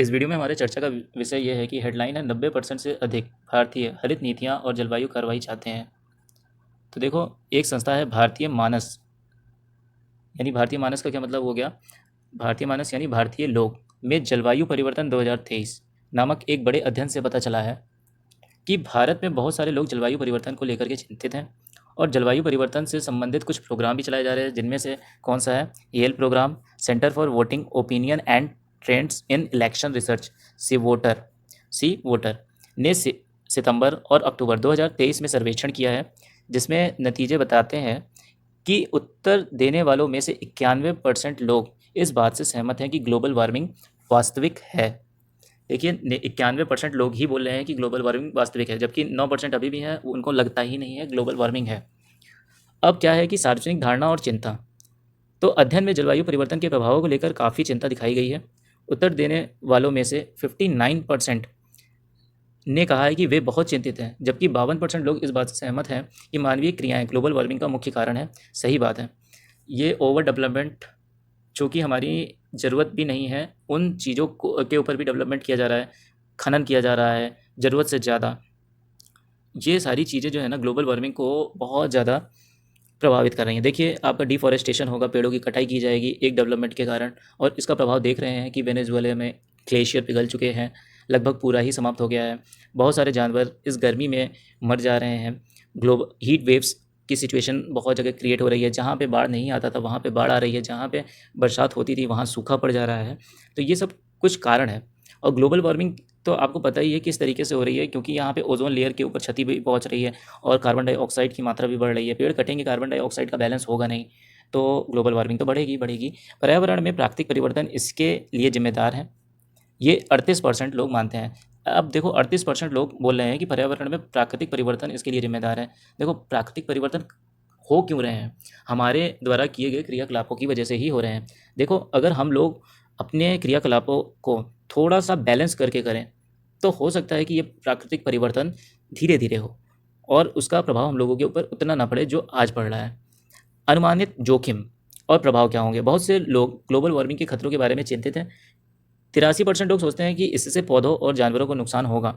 इस वीडियो में हमारे चर्चा का विषय यह है कि हेडलाइन है 90% से अधिक भारतीय हरित नीतियां और जलवायु कार्रवाई चाहते हैं। तो देखो, एक संस्था है भारतीय मानस, यानी भारतीय मानस का क्या मतलब हो गया? भारतीय मानस यानी भारतीय लोग में जलवायु परिवर्तन 2023 नामक एक बड़े अध्ययन से पता चला है कि भारत में बहुत सारे लोग जलवायु परिवर्तन को लेकर के चिंतित हैं और जलवायु परिवर्तन से संबंधित कुछ प्रोग्राम भी चलाए जा रहे हैं, जिनमें से कौन सा है? Yale programme, centre for voting opinion and trends in election research, C voter ने सितंबर और अक्टूबर 2023 में सर्वेक्षण किया है, जिसमें नतीजे बताते हैं कि उत्तर देने वालों में से 91% लोग इस बात से सहमत हैं कि ग्लोबल वार्मिंग वास्तविक है। देखिए, 91% लोग ही बोल रहे हैं कि ग्लोबल वार्मिंग वास्तविक है, जबकि 9% अभी भी है, उनको लगता ही नहीं है ग्लोबल वार्मिंग है। अब क्या है कि सार्वजनिक धारणा और चिंता। तो अध्ययन में जलवायु परिवर्तन के प्रभावों को लेकर काफ़ी चिंता दिखाई गई है। उत्तर देने वालों में से 59% ने कहा है कि वे बहुत चिंतित हैं, जबकि 52% लोग इस बात से सहमत हैं कि मानवीय क्रियाएं ग्लोबल वार्मिंग का मुख्य कारण है। सही बात है। ये ओवर डेवलपमेंट, जो कि हमारी ज़रूरत भी नहीं है, उन चीज़ों को के ऊपर भी डेवलपमेंट किया जा रहा है, खनन किया जा रहा है ज़रूरत से ज़्यादा। ये सारी चीज़ें जो है ना, ग्लोबल वार्मिंग को बहुत ज़्यादा प्रभावित कर रही हैं। देखिए, आपका डिफॉरेस्टेशन होगा, पेड़ों की कटाई की जाएगी एक डेवलपमेंट के कारण, और इसका प्रभाव देख रहे हैं कि वेनेजुएला में ग्लेशियर पिघल चुके हैं, लगभग पूरा ही समाप्त हो गया है। बहुत सारे जानवर इस गर्मी में मर जा रहे हैं। ग्लोबल हीट वेव्स की सिचुएशन बहुत जगह क्रिएट हो रही है। जहाँ पे बाढ़ नहीं आता था वहाँ पे बाढ़ आ रही है, जहाँ पे बरसात होती थी वहाँ सूखा पड़ जा रहा है। तो ये सब कुछ कारण है। और ग्लोबल वार्मिंग तो आपको पता ही है किस तरीके से हो रही है, क्योंकि यहाँ पे ओजोन लेयर के ऊपर क्षति भी पहुँच रही है और कार्बन डाइऑक्साइड की मात्रा भी बढ़ रही है। पेड़ कटेंगे, कार्बन डाइऑक्साइड का बैलेंस होगा नहीं, तो ग्लोबल वार्मिंग तो बढ़ेगी बढ़ेगी। पर्यावरण में प्राकृतिक परिवर्तन इसके लिए जिम्मेदार है, ये 38% लोग मानते हैं। अब देखो, 38% लोग बोल रहे हैं कि पर्यावरण में प्राकृतिक परिवर्तन इसके लिए जिम्मेदार है। देखो, प्राकृतिक परिवर्तन हो क्यों रहे हैं? हमारे द्वारा किए गए क्रियाकलापों की वजह से ही हो रहे हैं। देखो, अगर हम लोग अपने क्रियाकलापों को थोड़ा सा बैलेंस करके करें तो हो सकता है कि ये प्राकृतिक परिवर्तन धीरे धीरे हो और उसका प्रभाव हम लोगों के ऊपर उतना ना पड़े जो आज पड़ रहा है। अनुमानित जोखिम और प्रभाव क्या होंगे? बहुत से लोग ग्लोबल वार्मिंग के खतरों के बारे में चिंतित हैं। 83% लोग सोचते हैं कि इससे पौधों और जानवरों को नुकसान होगा।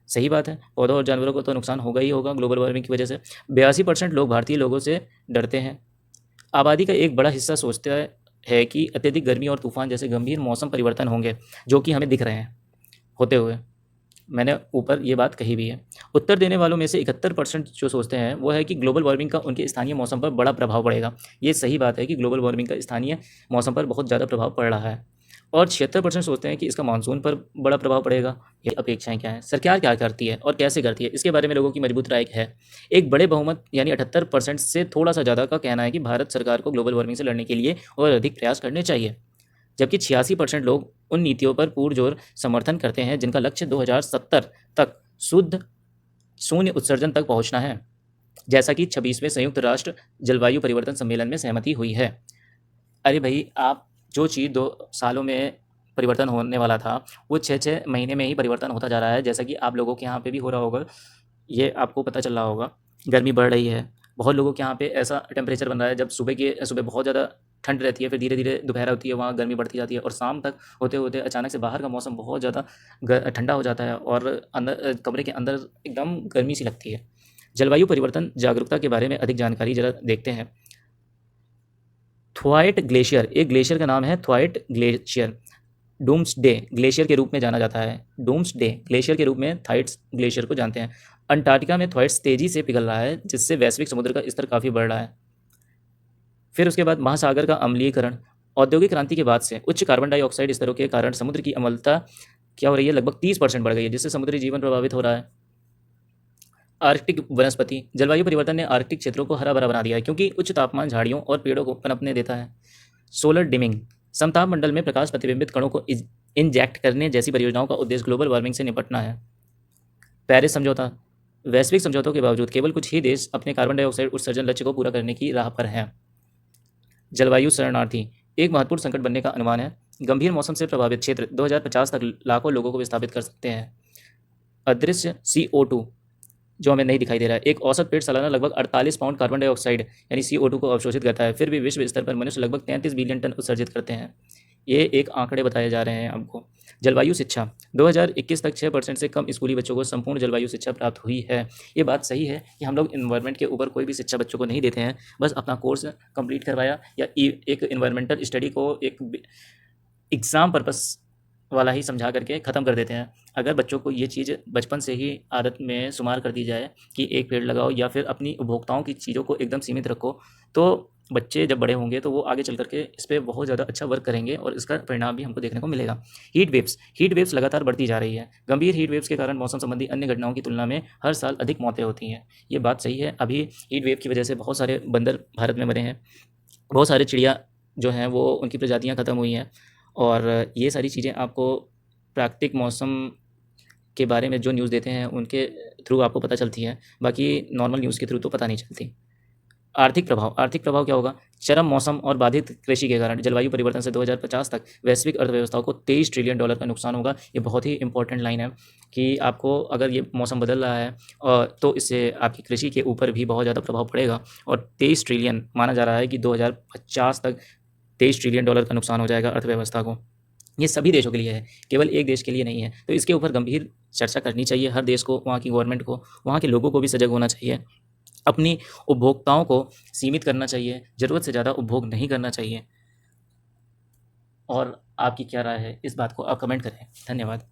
सही बात है, पौधों और जानवरों को तो नुकसान होगा ही होगा ग्लोबल वार्मिंग की वजह से। 82% लोग भारतीय लोगों से डरते हैं। आबादी का एक बड़ा हिस्सा सोचता है कि अत्यधिक गर्मी और तूफान जैसे गंभीर मौसम परिवर्तन होंगे, जो कि हमें दिख रहे हैं होते हुए। मैंने ऊपर ये बात कही भी है। उत्तर देने वालों में से 71% जो सोचते हैं वो है कि ग्लोबल वार्मिंग का उनके स्थानीय मौसम पर बड़ा प्रभाव पड़ेगा। ये सही बात है कि ग्लोबल वार्मिंग का स्थानीय मौसम पर बहुत ज़्यादा प्रभाव पड़ रहा है। और 76% सोचते हैं कि इसका मानसून पर बड़ा प्रभाव पड़ेगा। ये अपेक्षाएं क्या हैं? सरकार क्या करती है और कैसे करती है, इसके बारे में लोगों की मजबूत राय है। एक बड़े बहुमत यानी 78% से थोड़ा सा ज़्यादा का कहना है कि भारत सरकार को ग्लोबल वार्मिंग से लड़ने के लिए और अधिक प्रयास करने चाहिए, जबकि 86% लोग उन नीतियों पर पुरजोर समर्थन करते हैं जिनका लक्ष्य 2070 तक शुद्ध शून्य उत्सर्जन तक पहुंचना है, जैसा कि 26वें संयुक्त राष्ट्र जलवायु परिवर्तन सम्मेलन में सहमति हुई है। अरे भाई, आप जो चीज़ 2 सालों में परिवर्तन होने वाला था वो 6-6 महीने में ही परिवर्तन होता जा रहा है, जैसा कि आप लोगों के यहाँ पे भी हो रहा होगा। ये आपको पता चल रहा होगा। गर्मी बढ़ रही है, बहुत लोगों के यहाँ पे ऐसा टेम्परेचर बन रहा है, जब सुबह बहुत ज़्यादा ठंड रहती है, फिर धीरे धीरे दोपहर होती है, वहाँ गर्मी बढ़ती जाती है, और शाम तक होते होते अचानक से बाहर का मौसम बहुत ज़्यादा ठंडा हो जाता है और अंदर कमरे के अंदर एकदम गर्मी सी लगती है। जलवायु परिवर्तन जागरूकता के बारे में अधिक जानकारी जरा देखते हैं। थ्वाइट ग्लेशियर, एक ग्लेशियर का नाम है थ्वाइट ग्लेशियर, डूम्सडे ग्लेशियर के रूप में जाना जाता है। डूम्सडे ग्लेशियर के रूप में थाइट्स ग्लेशियर को जानते हैं। अंटार्कटिका में थ्वाइट्स तेजी से पिघल रहा है, जिससे वैश्विक समुद्र का स्तर काफ़ी बढ़ रहा है। फिर उसके बाद महासागर का अम्लीकरण। औद्योगिक क्रांति के बाद से उच्च कार्बन डाइऑक्साइड स्तरों के कारण समुद्र की अम्लता क्या हो रही है? लगभग 30% बढ़ गई है, जिससे समुद्री जीवन प्रभावित हो रहा है। आर्कटिक वनस्पति, जलवायु परिवर्तन ने आर्कटिक क्षेत्रों को हरा भरा बना दिया है, क्योंकि उच्च तापमान झाड़ियों और पेड़ों को पनपने देता है। सोलर डिमिंग, समताप मंडल में प्रकाश प्रतिबिंबित कणों को इंजेक्ट करने जैसी परियोजनाओं का उद्देश्य ग्लोबल वार्मिंग से निपटना है। पेरिस समझौता, वैश्विक समझौतों के बावजूद केवल कुछ ही देश अपने कार्बन डाइऑक्साइड उत्सर्जन लक्ष्य को पूरा करने की राह पर हैं। जलवायु शरणार्थी, एक महत्वपूर्ण संकट बनने का अनुमान है। गंभीर मौसम से प्रभावित क्षेत्र 2050 तक लाखों लोगों को विस्थापित कर सकते हैं। अदृश्य CO2, जो हमें नहीं दिखाई दे रहा है। एक औसत पेड़ सालाना लगभग 48 पाउंड कार्बन डाइऑक्साइड यानी CO2 को अवशोषित करता है, फिर भी विश्व स्तर पर मनुष्य लगभग 33 बिलियन टन उत्सर्जित करते हैं। ये एक आंकड़े बताए जा रहे हैं आपको। जलवायु शिक्षा 2021 तक 6% से कम स्कूली बच्चों को संपूर्ण जलवायु शिक्षा प्राप्त हुई है। ये बात सही है कि हम लोग इन्वायरमेंट के ऊपर कोई भी शिक्षा बच्चों को नहीं देते हैं, बस अपना कोर्स कंप्लीट करवाया या एक इन्वायरमेंटल स्टडी को एक एग्ज़ाम पर्पस वाला ही समझा करके ख़त्म कर देते हैं। अगर बच्चों को ये चीज़ बचपन से ही आदत में शुमार कर दी जाए कि एक पेड़ लगाओ या फिर अपनी उपभोक्ताओं की चीज़ों को एकदम सीमित रखो, तो बच्चे जब बड़े होंगे तो वो आगे चल कर के इस पे बहुत ज़्यादा अच्छा वर्क करेंगे और इसका परिणाम भी हमको देखने को मिलेगा। हीट वेव्स लगातार बढ़ती जा रही है। गंभीर हीट वेव्स के कारण मौसम संबंधी अन्य घटनाओं की तुलना में हर साल अधिक मौतें होती हैं। ये बात सही है। अभी हीट वेव की वजह से बहुत सारे बंदर भारत में मरे हैं, बहुत सारे चिड़िया जो हैं वो उनकी प्रजातियाँ ख़त्म हुई हैं, और ये सारी चीज़ें आपको प्राकृतिक मौसम के बारे में जो न्यूज़ देते हैं उनके थ्रू आपको पता चलती है, बाकी नॉर्मल न्यूज़ के थ्रू तो पता नहीं चलती। आर्थिक प्रभाव क्या होगा? चरम मौसम और बाधित कृषि के कारण जलवायु परिवर्तन से 2050 तक वैश्विक अर्थव्यवस्थाओं को $23 ट्रिलियन का नुकसान होगा। ये बहुत ही इंपॉर्टेंट लाइन है कि आपको अगर ये मौसम बदल रहा है तो इससे आपकी कृषि के ऊपर भी बहुत ज़्यादा प्रभाव पड़ेगा, और 23 ट्रिलियन माना जा रहा है कि 2050 तक $23 ट्रिलियन का नुकसान हो जाएगा अर्थव्यवस्था को। ये सभी देशों के लिए है, केवल एक देश के लिए नहीं है। तो इसके ऊपर गंभीर चर्चा करनी चाहिए हर देश को, वहाँ की गवर्नमेंट को, वहाँ के लोगों को भी सजग होना चाहिए। अपनी उपभोक्ताओं को सीमित करना चाहिए, ज़रूरत से ज़्यादा उपभोग नहीं करना चाहिए। और आपकी क्या राय है इस बात को आप कमेंट करें। धन्यवाद।